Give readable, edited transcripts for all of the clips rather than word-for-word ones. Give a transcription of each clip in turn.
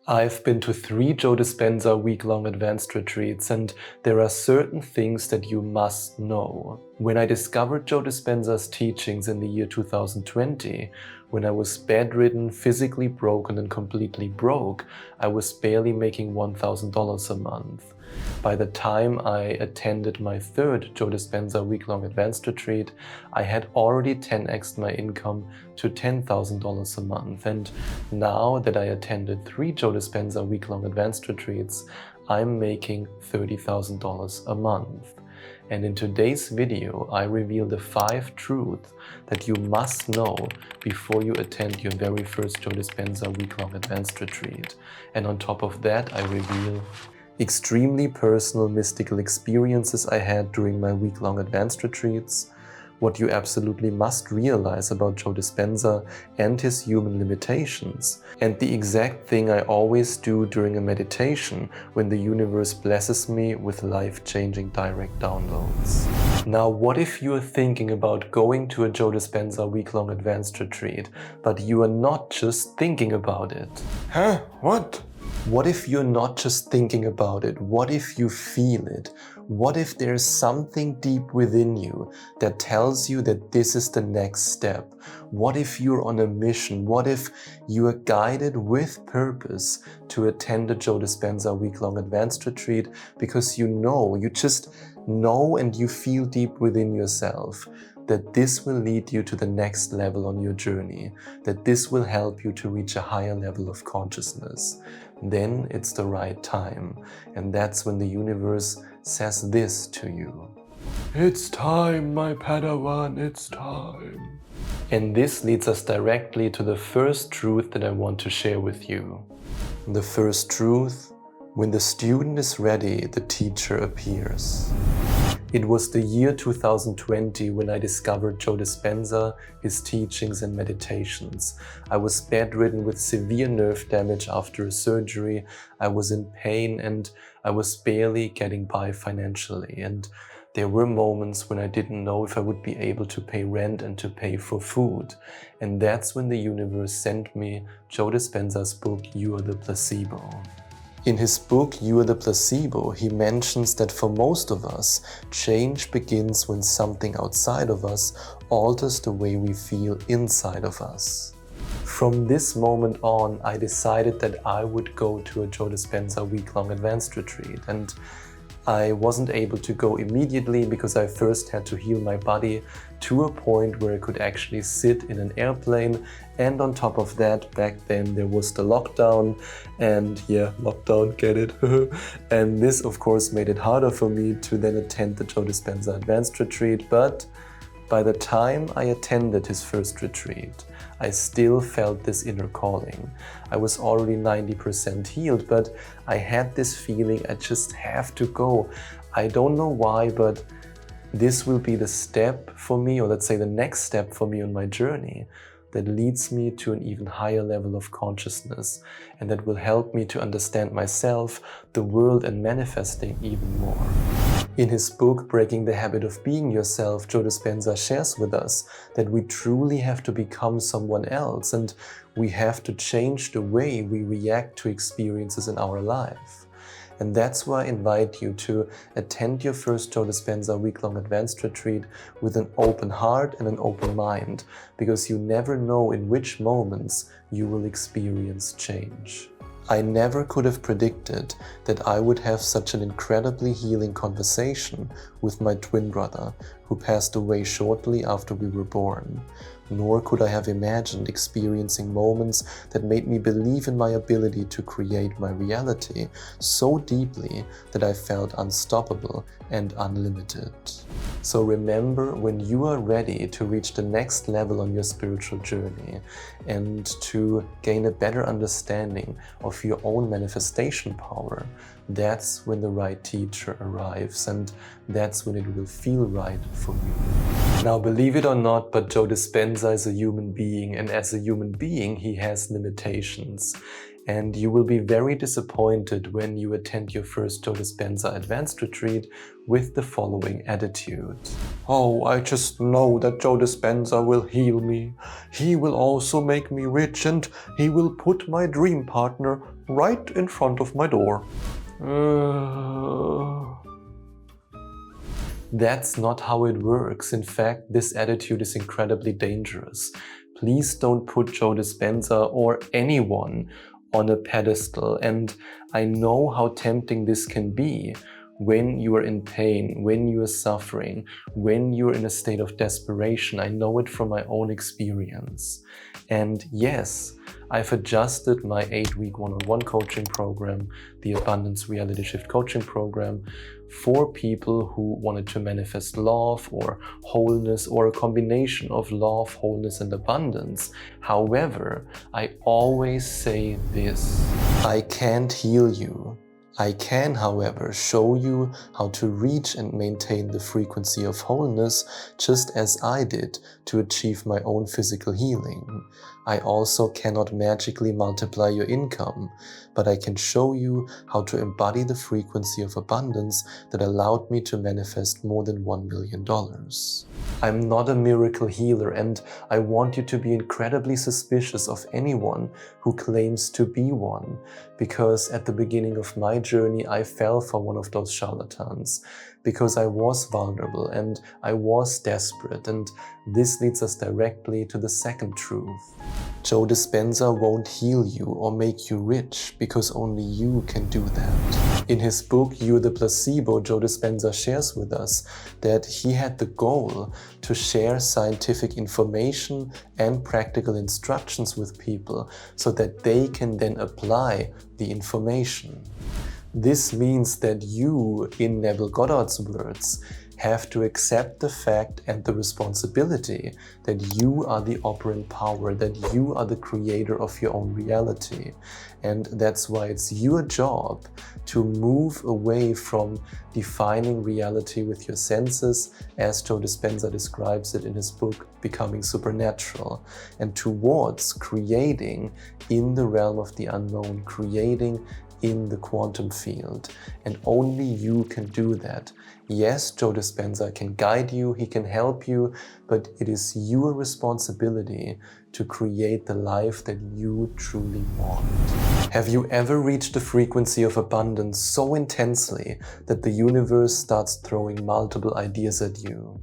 I've been to 3 Joe Dispenza week-long advanced retreats, and there are certain things that you must know. When I discovered Joe Dispenza's teachings in the year 2020, when I was bedridden, physically broken and completely broke, I was barely making $1,000 a month. By the time I attended my 3rd Joe Dispenza week-long advanced retreat, I had already 10x'd my income to $10,000 a month. And now that I attended 3 Joe Dispenza week-long advanced retreats, I'm making $30,000 a month. And in today's video, I reveal the 5 truths that you must know before you attend your very first Joe Dispenza week-long advanced retreat. And on top of that, I reveal extremely personal mystical experiences I had during my week-long advanced retreats, what you absolutely must realize about Joe Dispenza and his human limitations, and the exact thing I always do during a meditation when the universe blesses me with life-changing direct downloads. Now, what if you're thinking about going to a Joe Dispenza week-long advanced retreat, but you are not just thinking about it? Huh? What? What if you're not just thinking about it? What if you feel it? What if there's something deep within you that tells you that this is the next step? What if you're on a mission? What if you are guided with purpose to attend a Joe Dispenza week-long advanced retreat because you just know and you feel deep within yourself that this will lead you to the next level on your journey, that this will help you to reach a higher level of consciousness? Then it's the right time. And that's when the universe says this to you. It's time, my Padawan, it's time. And this leads us directly to the first truth that I want to share with you. The first truth: when the student is ready, the teacher appears. It was the year 2020 when I discovered Joe Dispenza, his teachings and meditations. I was bedridden with severe nerve damage after a surgery. I was in pain and I was barely getting by financially. And there were moments when I didn't know if I would be able to pay rent and to pay for food. And that's when the universe sent me Joe Dispenza's book, You Are the Placebo. In his book, You Are the Placebo, he mentions that for most of us, change begins when something outside of us alters the way we feel inside of us. From this moment on, I decided that I would go to a Joe Dispenza week-long advanced retreat. And I wasn't able to go immediately because I first had to heal my body to a point where I could actually sit in an airplane. And on top of that, back then there was the lockdown, and yeah, lockdown, get it? And this of course made it harder for me to then attend the Joe Dispenza advanced retreat. But by the time I attended his first retreat, I still felt this inner calling. I was already 90% healed, but I had this feeling I just have to go. I don't know why, but this will be the step for me, or let's say the next step for me on my journey, that leads me to an even higher level of consciousness, and that will help me to understand myself, the world, and manifesting even more. In his book, Breaking the Habit of Being Yourself, Joe Dispenza shares with us that we truly have to become someone else, and we have to change the way we react to experiences in our life. And that's why I invite you to attend your first Joe Dispenza week-long advanced retreat with an open heart and an open mind, because you never know in which moments you will experience change. I never could have predicted that I would have such an incredibly healing conversation with my twin brother, who passed away shortly after we were born. Nor could I have imagined experiencing moments that made me believe in my ability to create my reality so deeply that I felt unstoppable and unlimited. So remember, when you are ready to reach the next level on your spiritual journey and to gain a better understanding of your own manifestation power, that's when the right teacher arrives, and that's when it will feel right for you. Now, believe it or not, but Joe Dispenza is a human being, and as a human being, he has limitations. And you will be very disappointed when you attend your first Joe Dispenza Advanced Retreat with the following attitude. Oh, I just know that Joe Dispenza will heal me. He will also make me rich, and he will put my dream partner right in front of my door. That's not how it works. In fact, this attitude is incredibly dangerous. Please don't put Joe Dispenza or anyone on a pedestal. And I know how tempting this can be when you are in pain, when you are suffering, when you're in a state of desperation. I know it from my own experience. And yes, I've adjusted my 8-week one-on-one coaching program, the Abundance Reality Shift coaching program, for people who wanted to manifest love or wholeness or a combination of love, wholeness, and abundance. However, I always say this: I can't heal you. I can, however, show you how to reach and maintain the frequency of wholeness, just as I did to achieve my own physical healing. I also cannot magically multiply your income, but I can show you how to embody the frequency of abundance that allowed me to manifest more than $1 million. I'm not a miracle healer, and I want you to be incredibly suspicious of anyone who claims to be one, because at the beginning of my journey, I fell for one of those charlatans, because I was vulnerable and I was desperate, and this leads us directly to the second truth. Joe Dispenza won't heal you or make you rich, because only you can do that. In his book, You're the Placebo, Joe Dispenza shares with us that he had the goal to share scientific information and practical instructions with people so that they can then apply the information. This means that you, in Neville Goddard's words, have to accept the fact and the responsibility that you are the operant power, that you are the creator of your own reality. And that's why it's your job to move away from defining reality with your senses, as Joe Dispenza describes it in his book, Becoming Supernatural, and towards creating in the realm of the unknown, creating in the quantum field. And only you can do that. Yes, Joe Dispenza can guide you, he can help you, but it is your responsibility to create the life that you truly want. Have you ever reached the frequency of abundance so intensely that the universe starts throwing multiple ideas at you?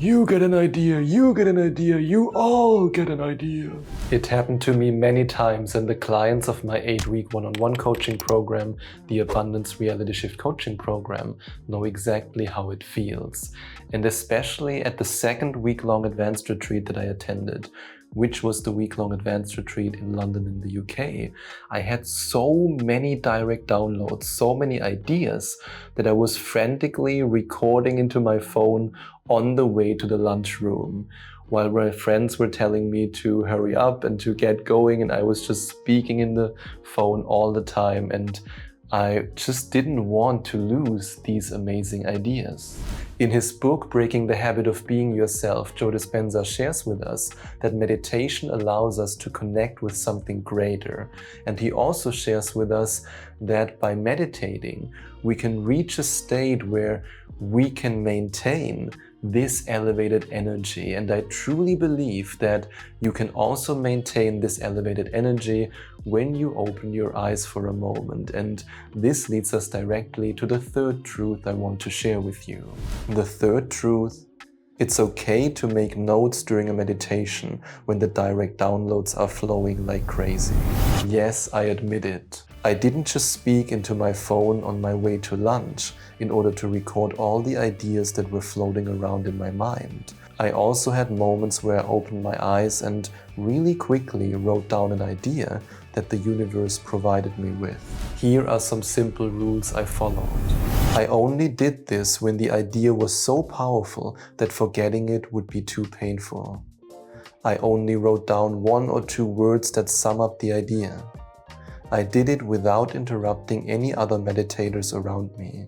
You get an idea, you get an idea, you all get an idea. It happened to me many times, and the clients of my 8-week one-on-one coaching program, the Abundance Reality Shift coaching program, know exactly how it feels. And especially at the second week-long advanced retreat that I attended, which was the week-long advanced retreat in London in the UK, I had so many direct downloads, so many ideas, that I was frantically recording into my phone on the way to the lunchroom, while my friends were telling me to hurry up and to get going, and I was just speaking in the phone all the time, and I just didn't want to lose these amazing ideas. In his book, Breaking the Habit of Being Yourself, Joe Dispenza shares with us that meditation allows us to connect with something greater. And he also shares with us that by meditating, we can reach a state where we can maintain this elevated energy. And I truly believe that you can also maintain this elevated energy when you open your eyes for a moment. And this leads us directly to the third truth I want to share with you. The third truth: it's okay to make notes during a meditation when the direct downloads are flowing like crazy. Yes, I admit it. I didn't just speak into my phone on my way to lunch in order to record all the ideas that were floating around in my mind. I also had moments where I opened my eyes and really quickly wrote down an idea that the universe provided me with. Here are some simple rules I followed. I only did this when the idea was so powerful that forgetting it would be too painful. I only wrote down 1 or 2 words that sum up the idea. I did it without interrupting any other meditators around me.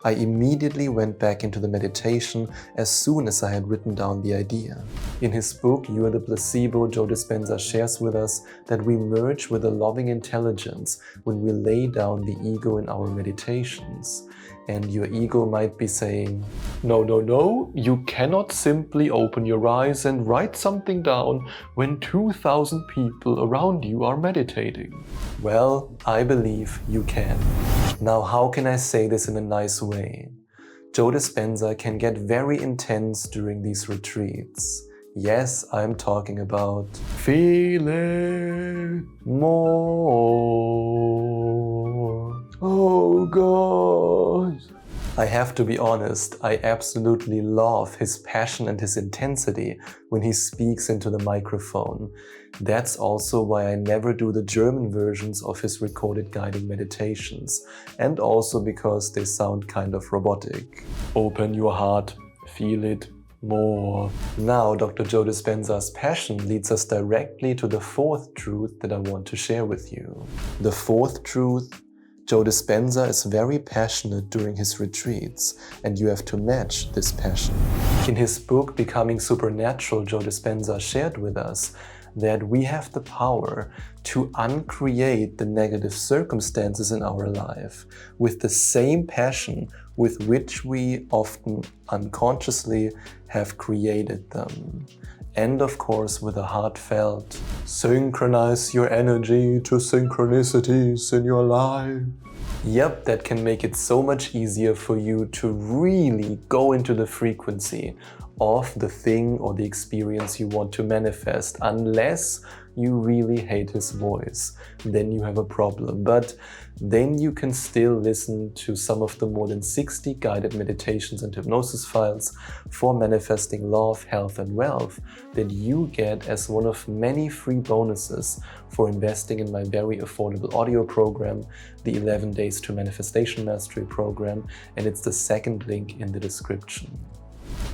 I immediately went back into the meditation as soon as I had written down the idea. In his book, You Are the Placebo, Joe Dispenza shares with us that we merge with a loving intelligence when we lay down the ego in our meditations. And your ego might be saying, no, no, no, you cannot simply open your eyes and write something down when 2,000 people around you are meditating. Well, I believe you can. Now, how can I say this in a nice way? Joe Dispenza can get very intense during these retreats. Yes, I'm talking about feel it more. Oh God. I have to be honest, I absolutely love his passion and his intensity when he speaks into the microphone. That's also why I never do the German versions of his recorded guiding meditations, and also because they sound kind of robotic. Open your heart, feel it more. Now, Dr. Joe Dispenza's passion leads us directly to the fourth truth that I want to share with you. The fourth truth: Joe Dispenza is very passionate during his retreats, and you have to match this passion. In his book, Becoming Supernatural, Joe Dispenza shared with us that we have the power to uncreate the negative circumstances in our life with the same passion with which we often unconsciously have created them. And of course, with a heartfelt, synchronize your energy to synchronicities in your life. Yep, that can make it so much easier for you to really go into the frequency of the thing or the experience you want to manifest, unless you really hate his voice. Then you have a problem. But then you can still listen to some of the more than 60 guided meditations and hypnosis files for manifesting love, health, and wealth that you get as one of many free bonuses for investing in my very affordable audio program, the 11 Days to Manifestation Mastery program, and it's the second link in the description.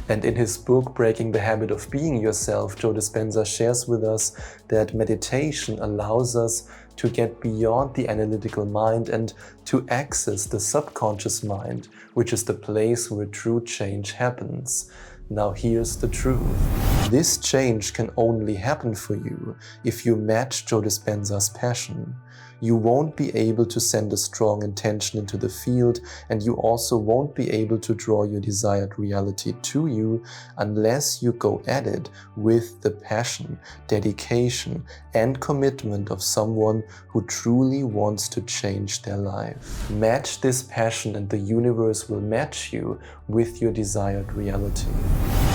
And in his book, Breaking the Habit of Being Yourself, Joe Dispenza shares with us that meditation allows us to get beyond the analytical mind and to access the subconscious mind, which is the place where true change happens. Now here's the truth. This change can only happen for you if you match Joe Dispenza's passion. You won't be able to send a strong intention into the field, and you also won't be able to draw your desired reality to you unless you go at it with the passion, dedication, and commitment of someone who truly wants to change their life. Match this passion and the universe will match you with your desired reality.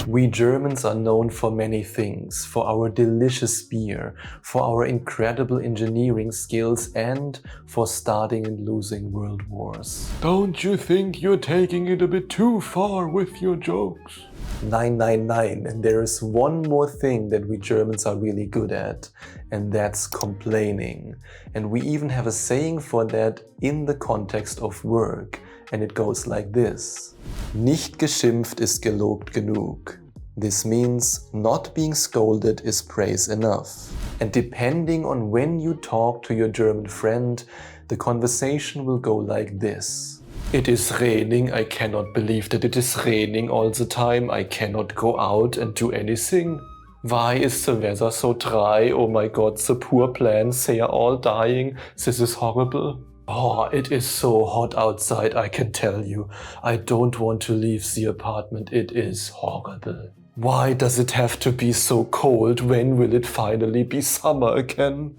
We Germans are known for many things, for our delicious beer, for our incredible engineering skills, and for starting and losing world wars. Don't you think you're taking it a bit too far with your jokes? 999. And there is one more thing that we Germans are really good at, and that's complaining. And we even have a saying for that in the context of work, and it goes like this. Nicht geschimpft ist gelobt genug. This means not being scolded is praise enough. And depending on when you talk to your German friend, the conversation will go like this. It is raining, I cannot believe that it is raining all the time, I cannot go out and do anything. Why is the weather so dry? Oh my god, the poor plants, they are all dying, this is horrible. Oh, it is so hot outside, I can tell you. I don't want to leave the apartment, it is horrible. Why does it have to be so cold? When will it finally be summer again?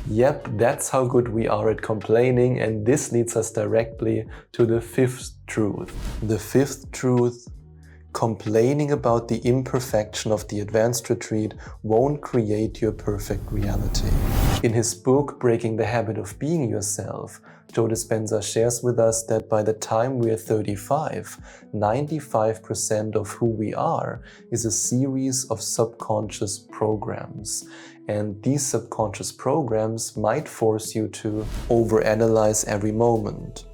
Yep, that's how good we are at complaining, and this leads us directly to the fifth truth. The fifth truth: complaining about the imperfection of the advanced retreat won't create your perfect reality. In his book, Breaking the Habit of Being Yourself, Joe Dispenza shares with us that by the time we're 35, 95% of who we are is a series of subconscious programs. And these subconscious programs might force you to overanalyze every moment,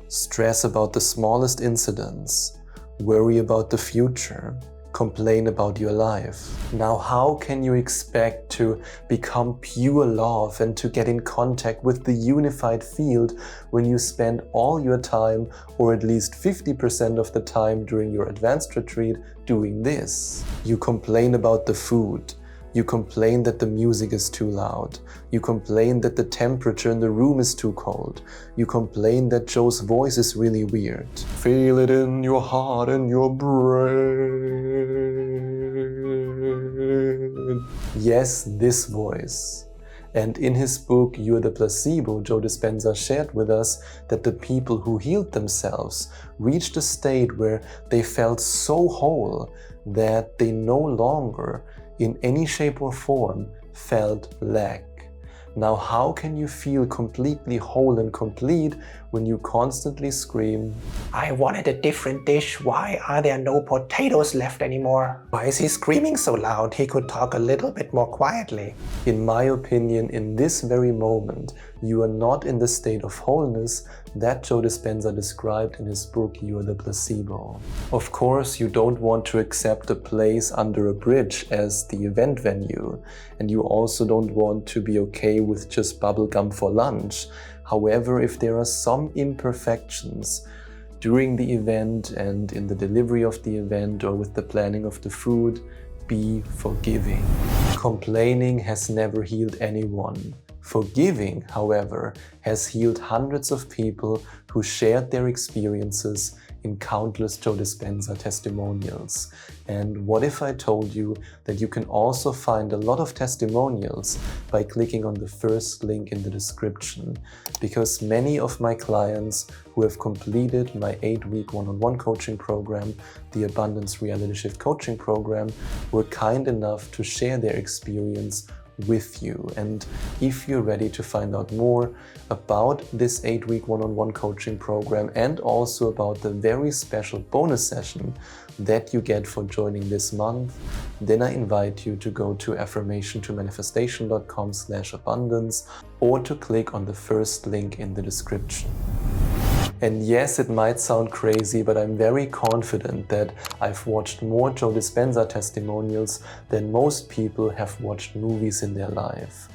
stress about the smallest incidents, worry about the future, complain about your life. Now, how can you expect to become pure love and to get in contact with the unified field when you spend all your time, or at least 50% of the time during your advanced retreat, doing this? You complain about the food. You complain that the music is too loud. You complain that the temperature in the room is too cold. You complain that Joe's voice is really weird. Feel it in your heart and your brain. Yes, this voice. And in his book, You're the Placebo, Joe Dispenza shared with us that the people who healed themselves reached a state where they felt so whole that they no longer, in any shape or form, felt lack. Now, how can you feel completely whole and complete when you constantly scream, I wanted a different dish. Why are there no potatoes left anymore? Why is he screaming so loud? He could talk a little bit more quietly. In my opinion, in this very moment, you are not in the state of wholeness that Joe Dispenza described in his book, You're the Placebo. Of course, you don't want to accept a place under a bridge as the event venue, and you also don't want to be okay with just bubblegum for lunch. However, if there are some imperfections during the event and in the delivery of the event or with the planning of the food, be forgiving. Complaining has never healed anyone. Forgiving, however, has healed hundreds of people who shared their experiences in countless Joe Dispenza testimonials. And what if I told you that you can also find a lot of testimonials by clicking on the first link in the description? Because many of my clients who have completed my 8-week one-on-one coaching program, the Abundance Reality Shift coaching program, were kind enough to share their experience with you. And if you're ready to find out more about this 8-week one-on-one coaching program and also about the very special bonus session that you get for joining this month, then I invite you to go to affirmationtomanifestation.com/abundance or to click on the first link in the description. And yes, it might sound crazy, but I'm very confident that I've watched more Joe Dispenza testimonials than most people have watched movies in their life.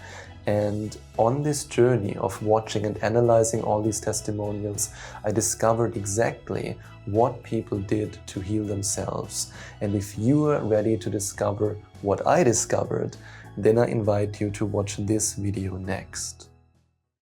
And on this journey of watching and analyzing all these testimonials, I discovered exactly what people did to heal themselves. And if you are ready to discover what I discovered, then I invite you to watch this video next.